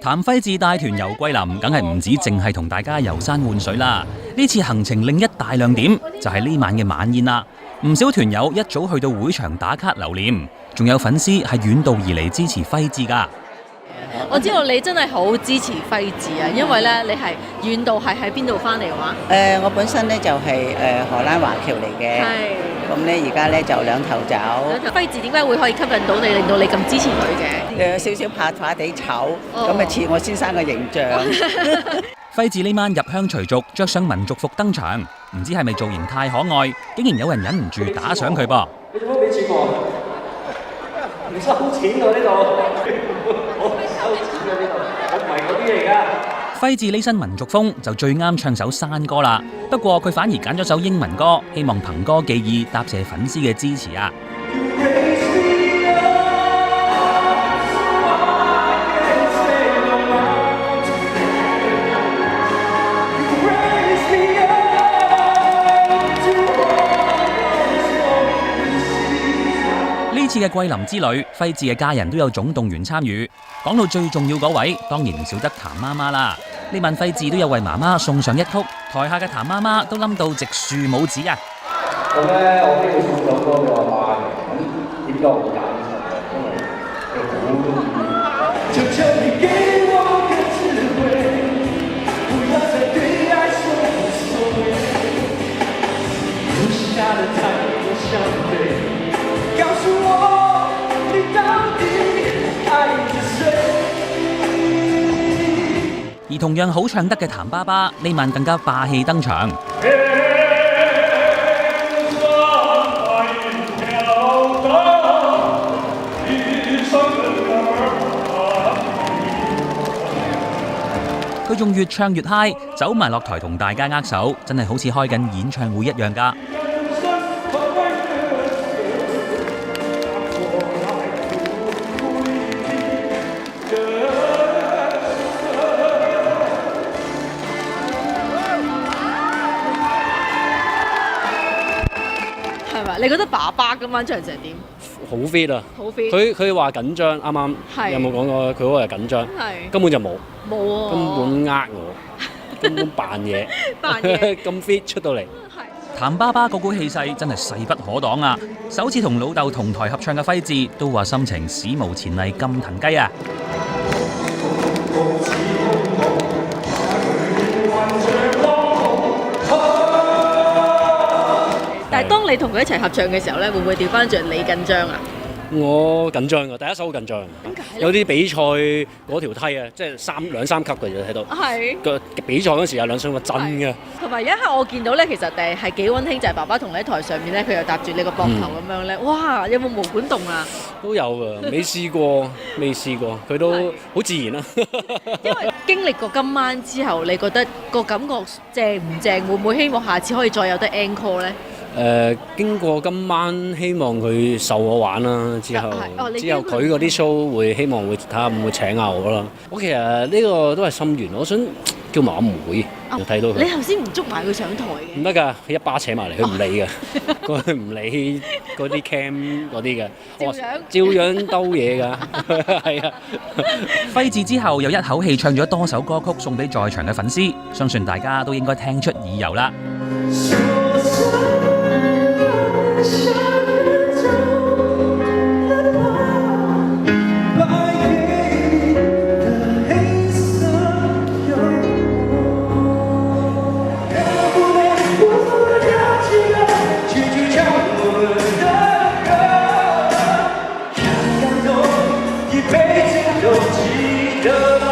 譚輝智帶團遊桂林，梗係唔止淨係同大家遊山玩水啦。呢次行程另一大亮點就係呢晚嘅晚宴啦。唔少團友一早去到會場打卡留念，仲有粉絲係遠道而嚟支持輝智㗎。我知道你真係好支持輝智啊，因為咧你係遠道係喺邊度翻嚟話？我本身咧就係荷蘭華僑嚟嘅，咁咧而家咧就兩頭走。輝智點解會可以吸引到你，令到你咁支持佢嘅？有少少怕地醜，咁咪似我先生嘅形象。輝智呢晚入鄉隨俗，着上民族服登場，唔知係咪造型太可愛，竟然有人忍唔住打賞佢噃。你做乜俾錢我？唔收錢喎呢度，我唔收錢嘅呢度，我唔係嗰啲嚟㗎。輝智呢身民族風就最啱唱首山歌啦，不過佢反而揀咗首英文歌，希望憑歌寄意，答謝粉絲嘅支持啊！呢次嘅桂林之旅，輝智嘅家人都有總動員參與。講到最重要嗰位，當然唔少得譚媽媽啦。呢晚輝智都有為媽媽送上一曲，台下嘅譚媽媽都冧到直豎拇指啊！咁咧，我都要送首歌俾我媽嘅，咁點解我會揀呢首嘅？因為佢好中意。而同樣好唱得嘅譚爸爸呢晚更加霸氣登場。佢仲越唱越嗨，走埋落台同大家握手，真係好似開緊演唱會一樣㗎。你覺得爸爸今晚唱成點？好 fit 啊！好 fit。佢話緊張，啱啱有冇講過？佢嗰個係緊張，根本就冇，冇根本呃我，根本扮嘢，扮嘢咁 fit 出到嚟。譚爸爸嗰股氣勢真係勢不可擋啊！首次同老豆同台合唱嘅輝智都話心情史無前例咁騰雞啊！但係當你同佢一齊合唱嘅時候咧，會唔會調翻轉你緊張啊？我緊張㗎，第一首好緊張。點解咧？有啲比賽嗰條梯啊，即係兩三級嘅啫喺度。係。個比賽嗰時有兩雙個真嘅。同埋有一刻我見到咧，其實係幾溫馨，就係爸爸同你喺台上面咧，佢又搭住你個膊頭咁樣咧，哇！有冇毛管動啊？都有㗎，未試過，佢都好自然啦。因為經歷過今晚之後，你覺得個感覺正唔正？會唔會希望下次可以再有得 encore 咧？經過今晚，希望佢受我玩啦。之後佢嗰啲 show 會希望會睇下會唔會請下我啦。我其實呢個都係心願，我想叫埋阿妹睇到佢。你頭先唔捉埋佢上台嘅？唔得㗎，佢一巴扯埋嚟，佢唔理嘅，佢唔理嗰啲 cam 嗰啲嘅，照樣兜嘢㗎，係啊。輝智之後又一口氣唱咗多首歌曲送俾在場嘅粉絲，相信大家都應該聽出意由啦。一辈子都记得。